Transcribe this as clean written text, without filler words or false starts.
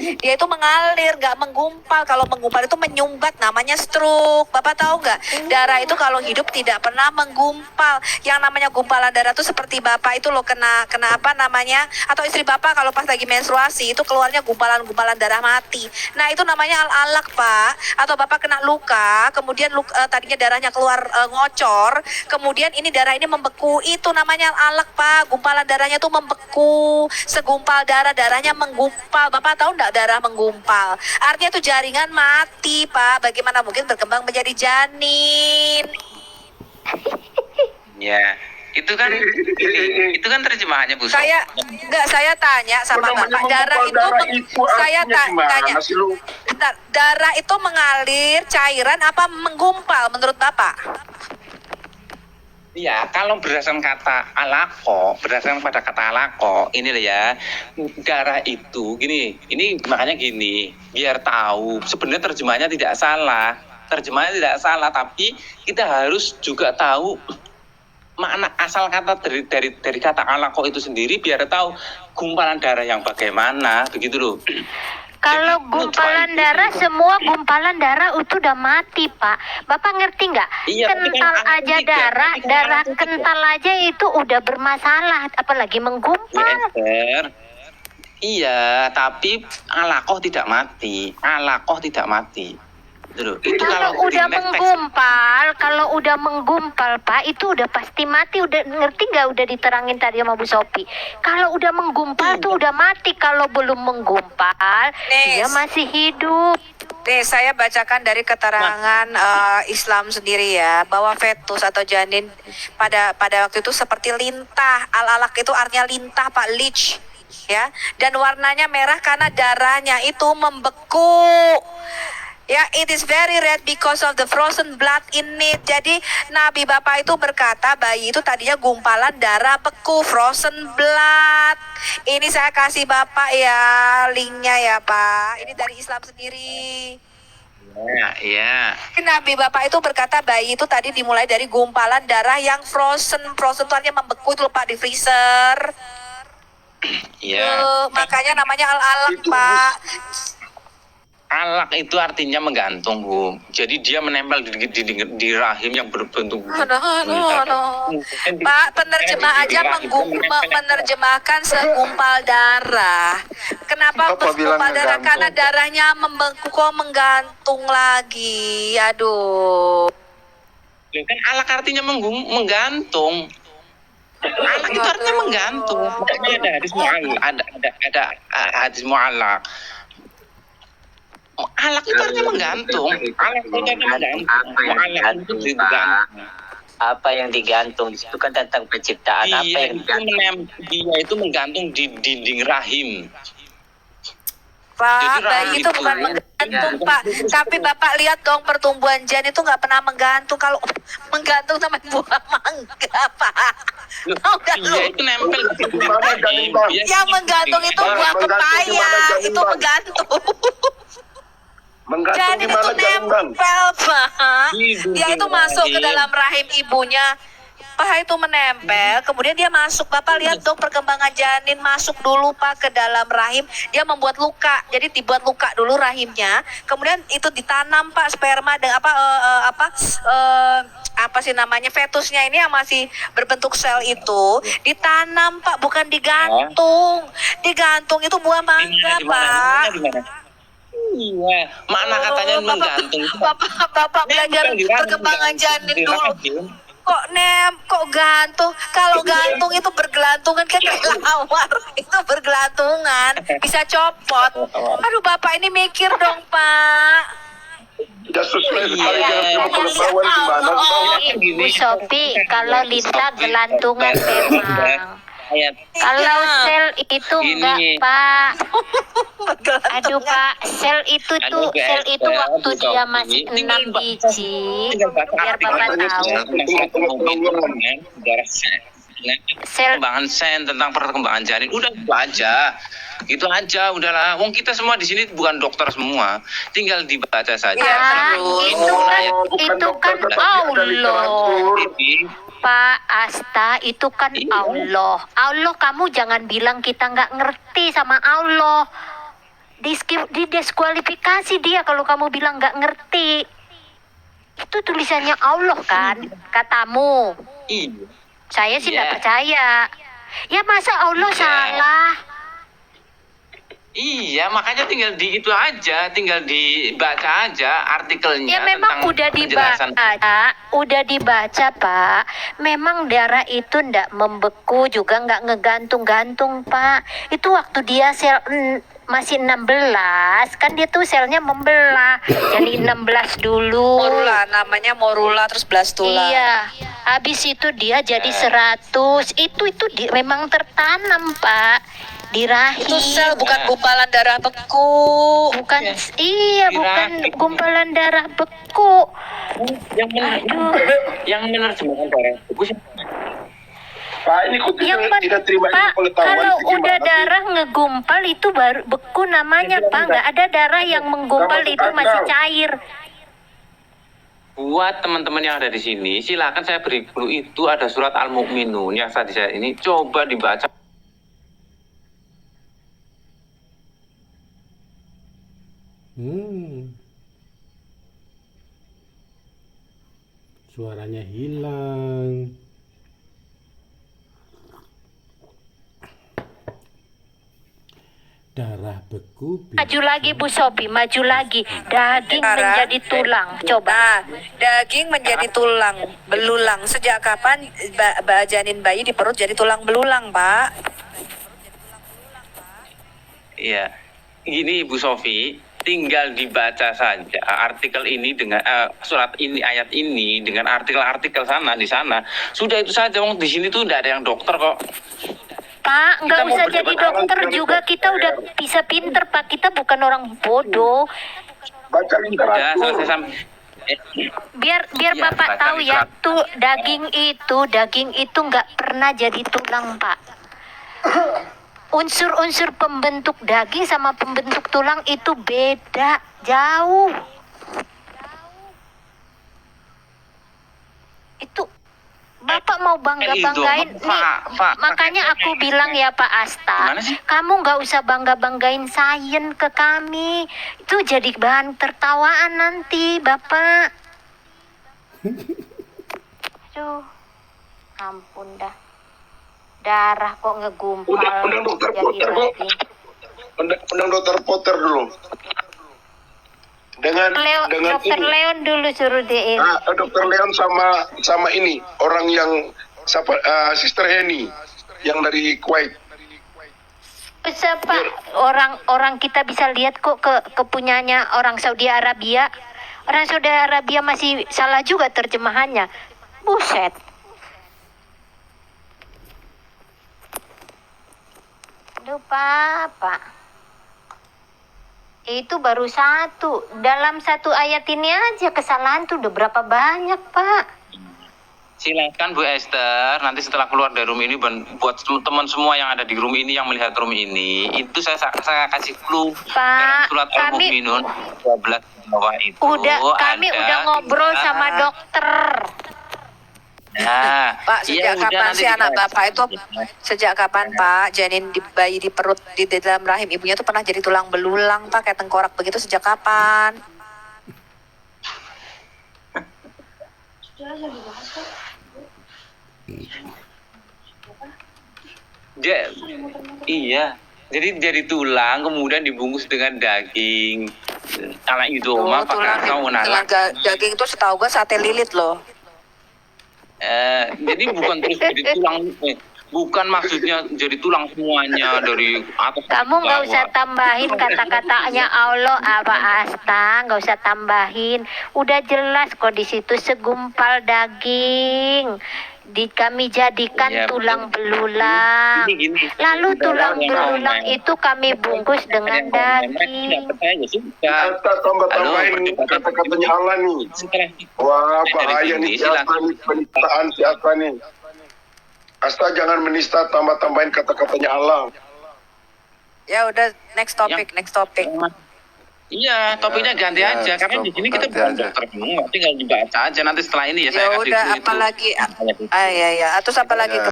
Dia itu mengalir, nggak menggumpal. Kalau menggumpal itu menyumbat, namanya stroke. Bapak tahu nggak? Darah itu kalau hidup tidak pernah menggumpal. Yang namanya gumpalan darah itu seperti Bapak itu loh kena apa namanya? Atau istri Bapak kalau pas lagi menstruasi itu keluarnya gumpalan-gumpalan darah mati. Nah itu namanya al-alak Pak. Atau Bapak kena luka, kemudian tadinya darahnya keluar ngocor, kemudian ini darah ini membeku, itu namanya al-alak Pak. Gumpalan darahnya tuh membeku, segumpal darahnya menggumpal. Bapak tahu enggak darah menggumpal? Artinya itu jaringan mati Pak. Bagaimana mungkin berkembang menjadi janin? Ya, itu kan terjemahannya Bu. Saya tanya sama Bapak, darah itu saya tanya. Bentar, darah itu mengalir cairan apa menggumpal menurut Bapak? Iya, kalau berdasarkan berdasarkan pada kata alako, ini loh ya, darah itu ini makanya gini, biar tahu sebenarnya terjemahnya tidak salah, tapi kita harus juga tahu makna asal kata dari kata alako itu sendiri, biar tahu gumpalan darah yang bagaimana, begitu loh. Kalau gumpalan darah, semua gumpalan darah itu udah mati, Pak. Bapak ngerti nggak? Iya, kental aja darah kental aja itu udah bermasalah, apalagi menggumpal. Iya, tapi alakoh tidak mati. Itu kalau udah menggumpal Pak, itu udah pasti mati. Udah ngerti nggak? Udah diterangin tadi sama Bu Sophie. Kalau udah menggumpal tuh udah mati. Kalau belum menggumpal dia masih hidup. Saya bacakan dari keterangan Islam sendiri ya, bahwa fetus atau janin pada waktu itu seperti lintah. Al-alak itu artinya lintah Pak, leech ya, dan warnanya merah karena darahnya itu membeku. Ya, it is very red because of the frozen blood in it. Jadi Nabi Bapak itu berkata bayi itu tadinya gumpalan darah beku, frozen blood. Ini saya kasih Bapak ya linknya ya Pak. Ini dari Islam sendiri. Iya. Nabi Bapak itu berkata bayi itu tadi dimulai dari gumpalan darah yang frozen. Frozen itu artinya membeku itu Pak, di freezer. Iya. Makanya namanya al-alaq Pak. Alak itu artinya menggantung, Bu. Jadi dia menempel di rahim yang berbentuk. Pak, penerjemah aja menerjemahkan segumpal darah. Kenapa segumpal darah? Karena darahnya membeku kok menggantung lagi. Aduh. Kan alak artinya menggantung. Alak itu artinya menggantung. Makanya ada hadis mu'alak. Alak itu artinya menggantung. Alak itu menggantung. Apa yang digantung itu kan tentang penciptaan. Dia itu menggantung di dinding rahim. Pak, bayi itu bukan menggantung Pak. Tapi Bapak lihat dong, pertumbuhan janin itu nggak pernah menggantung. Kalau menggantung sama buah mangga Pak. Dia itu nempel di rahim. Yang menggantung itu buah pepaya. Itu menggantung. Janin itu nempel Pak. Dia itu masuk ke dalam rahim ibunya. Pak, itu menempel, kemudian dia masuk. Bapak lihat dong perkembangan janin, masuk dulu Pak ke dalam rahim. Dia membuat luka. Jadi dibuat luka dulu rahimnya. Kemudian itu ditanam Pak sperma dengan apa sih namanya, fetusnya ini yang masih berbentuk sel itu ditanam Pak, bukan digantung. Digantung itu buah mangga Pak. Iya, makna katanya menggantung. Bapak belajar perkembangan janin dulu. Kok gantung? Kalau gantung itu bergelantungan kan kayak lawar. Itu bergelantungan, bisa copot. Aduh Bapak ini mikir dong Pak. Tidak sesuai sekali dengan pengetahuan gimana. Bu Sophie, kalau Lita gelantungan memang. Kalau sel itu enggak Pak. Aduh Pak, sel itu waktu dia masih 6 biji. Biar Bapak tahu. Perkembangan sen tentang perkembangan janin, udah itu aja udahlah. Wong kita semua di sini bukan dokter semua, tinggal dibaca saja. Itu kan Allah. Pak Asta, itu kan Allah. Allah, kamu jangan bilang kita nggak ngerti sama Allah. didiskualifikasi dia kalau kamu bilang nggak ngerti. Itu tulisannya Allah kan, katamu. Iya. Saya sih Iya. nggak percaya. Ya masa Allah Iya. salah? Iya, makanya tinggal di itu aja, tinggal dibaca aja artikelnya Ya memang tentang udah penjelasan. dibaca Pak. Memang darah itu ndak membeku juga nggak ngegantung-gantung Pak. Itu waktu dia masih 16 kan dia tuh selnya membelah jadi 16 dulu. Morula, namanya morula terus blastula. Iya. Habis itu dia jadi 100. Itu memang tertanam Pak di rahim. Itu sel bukan gumpalan darah beku. Bukan, iya, bukan gumpalan darah beku. Yang menerjemahkan darah beku siapa? Pak, ini kok tidak terima Pak, pengetahuan kalau itu udah gimana sih? darah ngegumpal itu baru beku namanya Pak. Nggak ada darah yang menggumpal itu masih cair. Buat teman-teman yang ada di sini, silakan saya beri clue, itu ada surat Al-Mu'minun yang tadi saya ini coba dibaca. Suaranya hilang. Darah beku. Maju lagi Bu Sopi, maju lagi. Daging menjadi tulang. Coba. Nah, daging menjadi tulang belulang. Sejak kapan janin bayi di perut jadi tulang belulang, Pak? Iya, gini Ibu Sofi, tinggal dibaca saja artikel ini dengan surat ini, ayat ini dengan artikel-artikel sana di sana. Sudah itu saja. Wong di sini tuh tidak ada yang dokter kok. Pak, nggak Kita mau usah berdebat jadi dokter dengan juga. Kita udah bisa pinter Pak. Kita bukan orang bodoh. Baca Sudah literatur. selesai sampai. Biar Iya, Bapak baca tahu ya, literatur. tuh daging itu nggak pernah jadi tulang Pak. Unsur-unsur pembentuk daging sama pembentuk tulang itu beda jauh. Itu Bapak mau bangga-banggain Itu, nih, Pak, makanya aku bilang ya Pak Asta, Gimana sih? kamu nggak usah bangga-banggain sains ke kami, itu jadi bahan tertawaan nanti Bapak. Aduh, ampun dah. Darah kok ngegumpal Undang dokter jadi Potter, Bu. daging. Undang dokter Potter dulu. Dengan Dokter ini. Leon dulu suruh dia. Dokter Leon sama ini orang yang Sister Heni yang dari Kuwait. Siapa orang kita bisa lihat kok ke punyanya orang Saudi Arabia. Orang Saudi Arabia masih salah juga terjemahannya. Buset. Aduh Pak. Itu baru satu. Dalam satu ayat ini aja kesalahan tuh udah berapa banyak Pak. Silakan Bu Esther, nanti setelah keluar dari room ini buat teman semua yang ada di room ini yang melihat room ini, itu saya kasih clue. Pak, Dalam surat kami Al-Mu'minun 12 bawah itu kami ada udah ngobrol sama dokter. Nah, Pak, ya sejak udah, kapan nanti sih anak kita- Bapak itu sejak kapan Pak janin bayi di perut di dalam rahim ibunya tuh pernah jadi tulang belulang Pak kayak tengkorak begitu sejak kapan? Iya. Jadi tulang kemudian dibungkus dengan daging. Anak itu mah pakai kau tulang daging itu setahu gue sate lilit loh. Jadi bukan terus jadi tulang, bukan maksudnya jadi tulang semuanya dari atas. Kamu ke nggak bawah. usah tambahin kata-katanya Allah apa Asta, nggak usah tambahin. Udah jelas kok di situ segumpal daging. Kami jadikan Iya, tulang betul. belulang. Gini. Lalu tulang Yang belulang komen. itu kami bungkus dengan Yang komen, mereka daging. tidak percaya, ya sudah. Kita tambah-tambahin Halo, kata-katanya Allah nih. Setelah Wah, dari bahaya sini, nih si Asta nih, penistaan si Asta nih. Asta jangan menista, tambah-tambahin kata-katanya Allah. Ya udah next topic. Iya, topiknya ganti Ya, aja. Karena di sini kita ganti bukan aja. dokter semua, tinggal dibaca aja nanti setelah ini ya saya Ya kasih udah clue itu. apalagi ya. Terus apalagi Ya.